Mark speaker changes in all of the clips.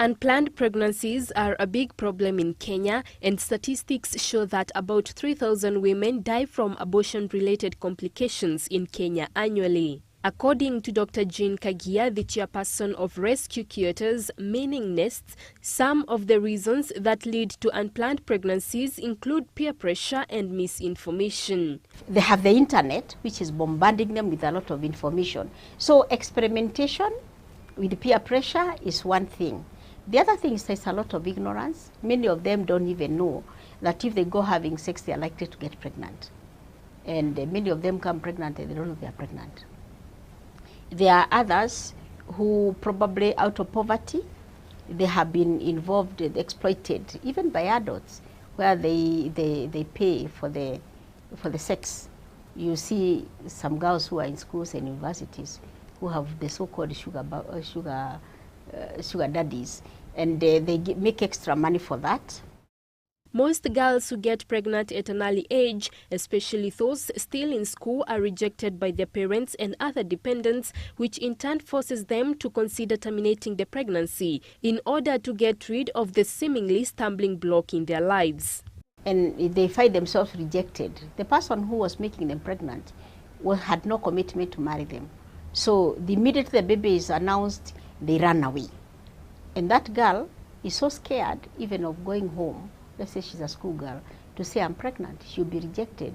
Speaker 1: Unplanned pregnancies are a big problem in Kenya, and statistics show that about 3,000 women die from abortion-related complications in Kenya annually. According to Dr. Jean Kagia, the chairperson of Rescue Curators, meaning nests, some of the reasons that lead to unplanned pregnancies include peer pressure and misinformation.
Speaker 2: They have the internet, which is bombarding them with a lot of information. So experimentation with peer pressure is one thing. The other thing is there's a lot of ignorance. Many of them don't even know that if they go having sex, they are likely to get pregnant. And many of them come pregnant and they don't know they are pregnant. There are others who probably out of poverty, they have been involved, exploited, even by adults, where they pay for the sex. You see some girls who are in schools and universities who have the so-called sugar daddies, and they make extra money for that.
Speaker 1: Most girls who get pregnant at an early age, especially those still in school, are rejected by their parents and other dependents, which in turn forces them to consider terminating the pregnancy in order to get rid of the seemingly stumbling block in their lives.
Speaker 2: And they find themselves rejected. The person who was making them pregnant had no commitment to marry them. So the minute the baby is announced, they run away. And that girl is so scared even of going home, let's say she's a schoolgirl, to say I'm pregnant, she'll be rejected.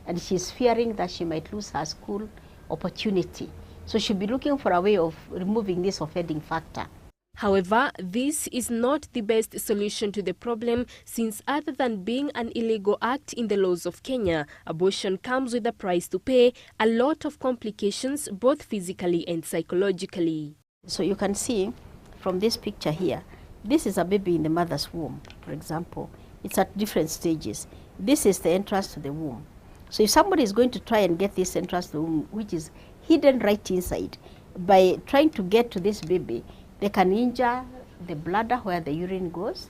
Speaker 2: And she's fearing that she might lose her school opportunity. So she'll be looking for a way of removing this offending factor.
Speaker 1: However, this is not the best solution to the problem, since other than being an illegal act in the laws of Kenya, abortion comes with a price to pay, a lot of complications both physically and psychologically.
Speaker 2: So you can see from this picture here, this is a baby in the mother's womb, for example. It's at different stages. This is the entrance to the womb. So if somebody is going to try and get this entrance to the womb, which is hidden right inside, by trying to get to this baby, they can injure the bladder where the urine goes,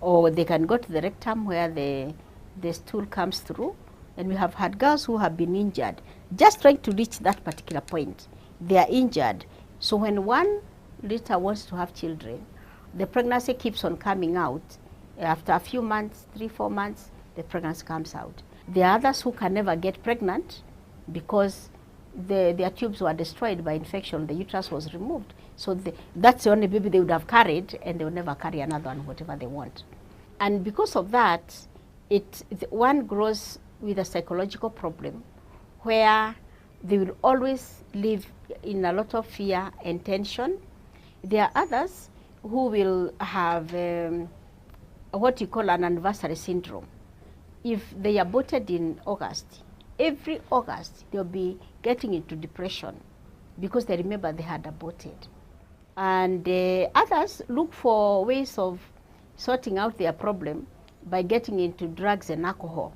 Speaker 2: or they can go to the rectum where the stool comes through. And we have had girls who have been injured just trying to reach that particular point. They are injured. So when one later wants to have children, the pregnancy keeps on coming out. After a few months, 3-4 months, the pregnancy comes out. There are others who can never get pregnant because their tubes were destroyed by infection, the uterus was removed. So that's the only baby they would have carried, and they will never carry another one, whatever they want. And because of that, one grows with a psychological problem where they will always live in a lot of fear and tension. There are others who will have what you call an anniversary syndrome. If they aborted in August, every August they'll be getting into depression because they remember they had aborted. And others look for ways of sorting out their problem by getting into drugs and alcohol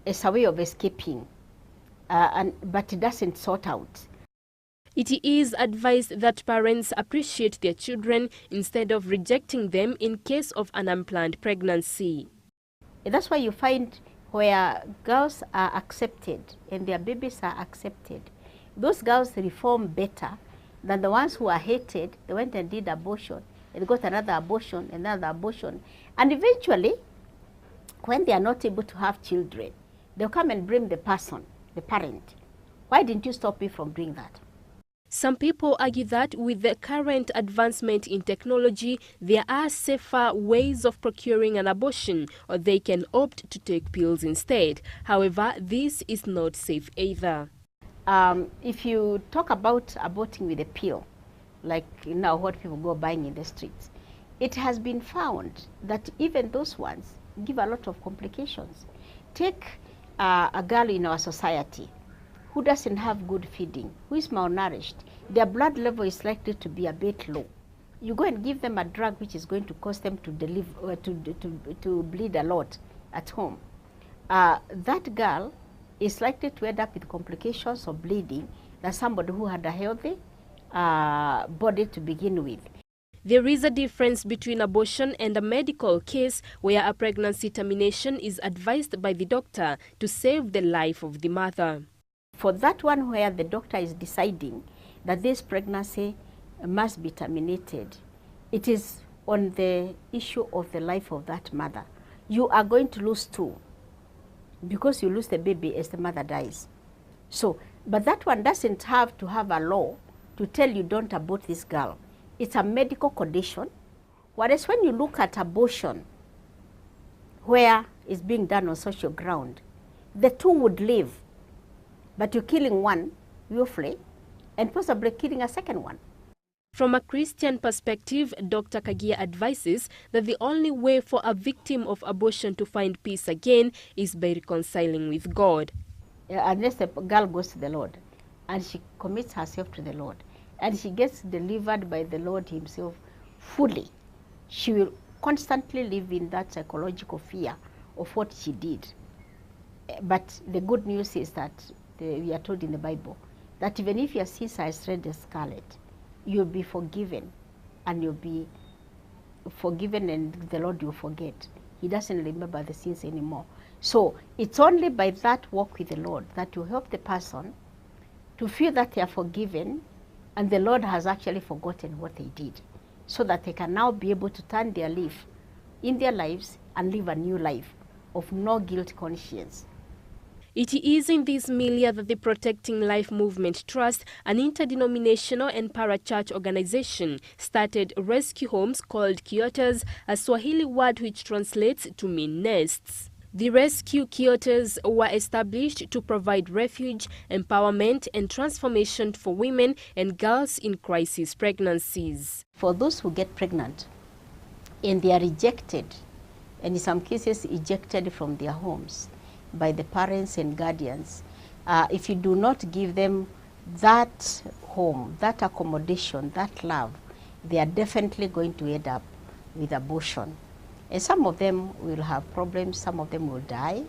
Speaker 2: as a way of escaping, but it doesn't sort out.
Speaker 1: It is advised that parents appreciate their children instead of rejecting them in case of an unplanned pregnancy.
Speaker 2: That's why you find where girls are accepted and their babies are accepted, those girls reform better than the ones who are hated. They went and did abortion, and got another abortion, another abortion. And eventually, when they are not able to have children, they'll come and blame the person, the parent. Why didn't you stop me from doing that?
Speaker 1: Some people argue that with the current advancement in technology, there are safer ways of procuring an abortion, or they can opt to take pills instead. However, this is not safe either.
Speaker 2: If you talk about aborting with a pill, like now what people go buying in the streets, it has been found that even those ones give a lot of complications. Take a girl in our society who doesn't have good feeding, who is malnourished, their blood level is likely to be a bit low. You go and give them a drug which is going to cause them to bleed a lot at home. That girl is likely to end up with complications of bleeding than somebody who had a healthy body to begin with.
Speaker 1: There is a difference between abortion and a medical case where a pregnancy termination is advised by the doctor to save the life of the mother.
Speaker 2: For that one where the doctor is deciding that this pregnancy must be terminated, it is on the issue of the life of that mother. You are going to lose two, because you lose the baby as the mother dies. So, but that one doesn't have to have a law to tell you don't abort this girl. It's a medical condition. Whereas when you look at abortion, where it's being done on social ground, the two would live, but you're killing one willfully and possibly killing a second one.
Speaker 1: From a Christian perspective, Dr. Kagia advises that the only way for a victim of abortion to find peace again is by reconciling with God.
Speaker 2: Unless the girl goes to the Lord and she commits herself to the Lord and she gets delivered by the Lord himself fully, she will constantly live in that psychological fear of what she did. But the good news is that we are told in the Bible that even if your sins are as red as scarlet, you'll be forgiven, and you'll be forgiven, and the Lord will forget. He doesn't remember the sins anymore. So it's only by that walk with the Lord that you help the person to feel that they are forgiven and the Lord has actually forgotten what they did, so that they can now be able to turn their leaf in their lives and live a new life of no guilt conscience.
Speaker 1: It is in this milieu that the Protecting Life Movement Trust, an interdenominational and para-church organization, started rescue homes called kiotas, a Swahili word which translates to mean nests. The rescue kiotas were established to provide refuge, empowerment and transformation for women and girls in crisis pregnancies.
Speaker 2: For those who get pregnant and they are rejected, and in some cases ejected from their homes by the parents and guardians, if you do not give them that home, that accommodation, that love, they are definitely going to end up with abortion. And some of them will have problems, some of them will die,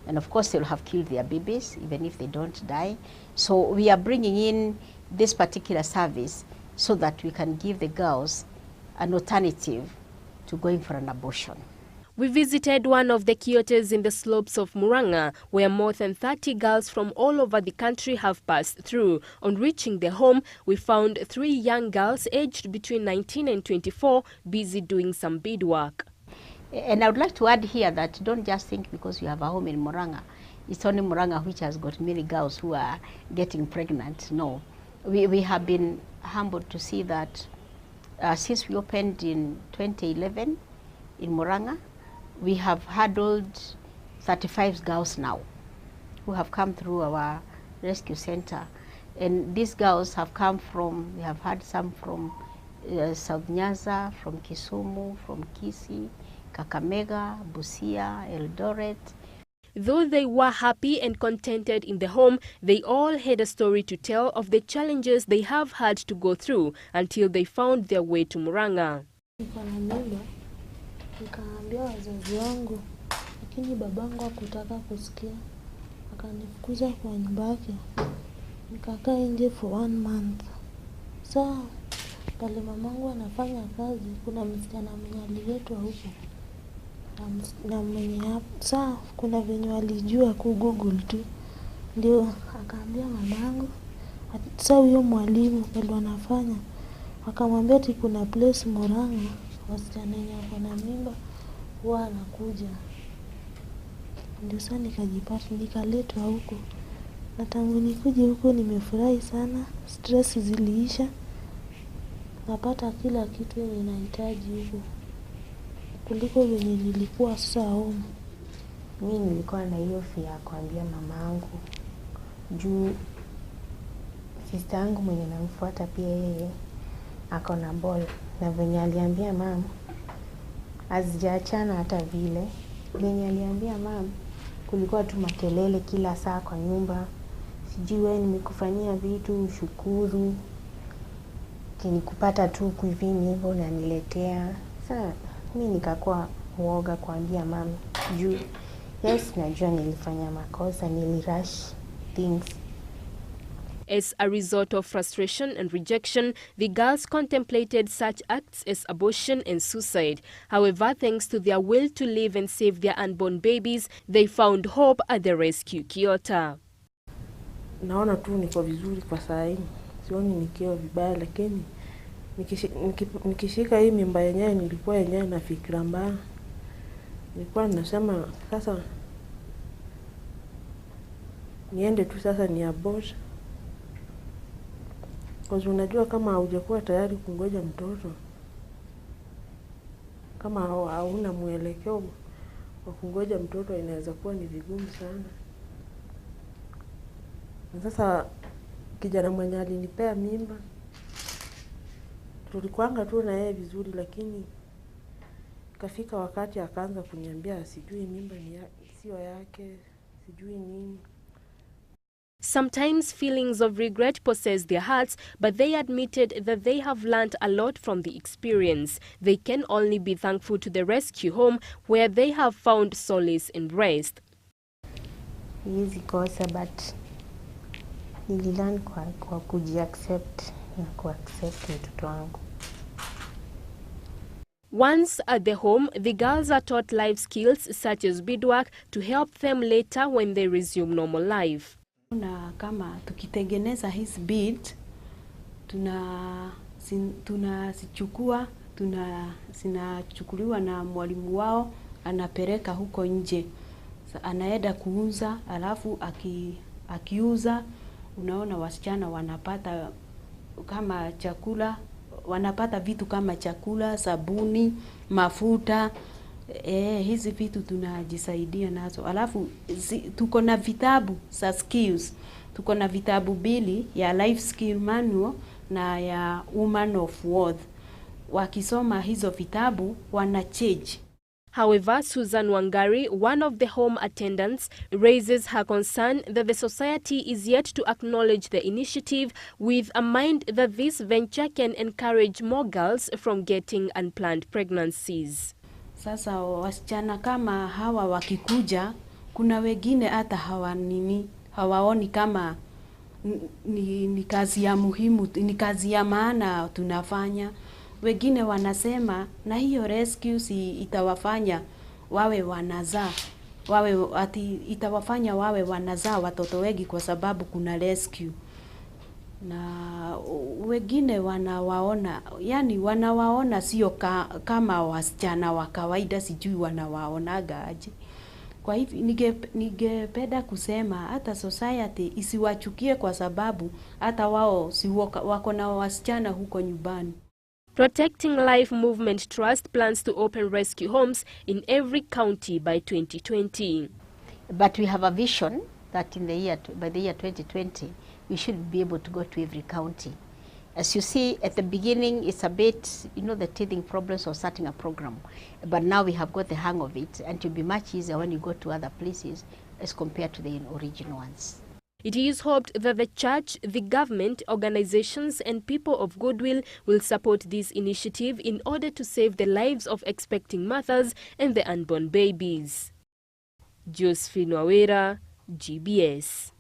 Speaker 2: and of course they'll have killed their babies even if they don't die. So we are bringing in this particular service so that we can give the girls an alternative to going for an abortion.
Speaker 1: We visited one of the kiotas in the slopes of Murang'a, where more than 30 girls from all over the country have passed through. On reaching the home, we found 3 young girls aged between 19 and 24 busy doing some beadwork.
Speaker 2: And I would like to add here that don't just think because you have a home in Murang'a, it's only Murang'a which has got many girls who are getting pregnant. No, we have been humbled to see that since we opened in 2011 in Murang'a, we have handled 35 girls now who have come through our rescue center. And these girls have come from, we have had some from South Nyanza, from Kisumu, from Kisii, Kakamega, Busia, Eldoret.
Speaker 1: Though they were happy and contented in the home, they all had a story to tell of the challenges they have had to go through until they found their way to Murang'a.
Speaker 3: Nikaambia wazazi wangu, lakini babangu hakutaka kusikia, akanifukuza kwa nyumba yake. Nikakaa nje for 1 month. Saa pale mamangu anafanya kazi, kuna msichana mwenye aliletwa huko na mwenye hapo. Saa kuna venye walijua ku Google tu, ndio akaambia mamangu. Saa huyo mwalimu pale anafanya akamwambia ati kuna place Murang'a wasichana wenye wako na mimba huwa anakuja. Ndio sasa nikajipata nikaletwa huko, na tangu nikuje huko nimefurahi sana. Stress ziliisha, napata kila kitu yenye nahitaji huko kuliko venye nilikuwa sasa home.
Speaker 4: Mimi nilikuwa na hiyo fear kuambia mamangu juu sister yangu mwenye namfuata pia yeye ako na ball, na venye aliambia mama hazijaachana hata vile. Venye aliambia mama kulikuwa tu makelele kila saa kwa nyumba, sijui wewe nimekufanyia vitu shukuru, kinikupata tu kuivini hivyo na niletea. Sasa mimi nikakuwa uoga kuambia mama juu yes, najua nilifanya makosa, nilirush things.
Speaker 1: As a result of frustration and rejection, the girls contemplated such acts as abortion and suicide. However, thanks to their will to live and save their unborn babies, they found hope at the rescue kiota.
Speaker 5: Naona tu niko vizuri kwa saa hii. Sioni nikiwa vibaya, lakini
Speaker 3: nikishika hii mimba yenyewe nilikuwa yenyewe na fikra mbaya. Nilikuwa ninasema sasa niende tu sasa ni abort. Kwa sababu unajua kama hujakuwa tayari kungoja mtoto, kama hauna mwelekeo wa kungoja mtoto, inaweza kuwa ni vigumu sana. Na sasa kijana mwenye alinipea mimba, tulikuanga tu na yeye vizuri, lakini kafika wakati akaanza kuniambia sijui mimba sio yake, sijui nini.
Speaker 1: Sometimes feelings of regret possess their hearts, but they admitted that they have learned a lot from the experience. They can only be thankful to the rescue home where they have found solace and rest.
Speaker 4: Hizi kosa, but nililearn kwa kujiaccept na kuaccept mtoto wangu.
Speaker 1: Once at the home, the girls are taught life skills such as beadwork to help them later when they resume normal life.
Speaker 5: Na kama tukitengeneza hizi bead, zinachukuliwa na mwalimu wao, anapeleka huko nje. Anaenda kuuza, alafu akiuza, unaona wasichana wanapata kama chakula, wanapata vitu kama chakula, sabuni, mafuta. Hizi vitu tunajisaidia nazo. Alafu tuko na vitabu za skills. Tuko na vitabu 2 ya life skill manual na ya woman of worth. Wakisoma hizo vitabu wana change.
Speaker 1: However, Susan Wangari, one of the home attendants, raises her concern that the society is yet to acknowledge the initiative, with a mind that this venture can encourage more girls from getting unplanned pregnancies.
Speaker 5: Sasa wasichana kama hawa wakikuja, kuna wengine hata hawaoni kama ni kazi ya muhimu, ni kazi ya maana tunafanya. Wengine wanasema na hiyo rescue itawafanya wawe wanazaa, itawafanya wawe wanazaa watoto wengi kwa sababu kuna rescue. Na wengine wanawaona sio kama wasichana wa kawaida, sijui wanawaonaga aje. Kwa hivyo ningependa kusema hata society isiwachukie kwa sababu hata wao si wako na wasichana huko nyumbani.
Speaker 1: Protecting Life Movement Trust plans to open rescue homes in every county by 2020.
Speaker 2: But we have a vision that by the year 2020, we should be able to go to every county. As you see, at the beginning, it's a bit, the teething problems of starting a program. But now we have got the hang of it, and it will be much easier when you go to other places as compared to the original ones.
Speaker 1: It is hoped that the church, the government, organizations, and people of goodwill will support this initiative in order to save the lives of expecting mothers and the unborn babies. Josephine Wawira, GBS.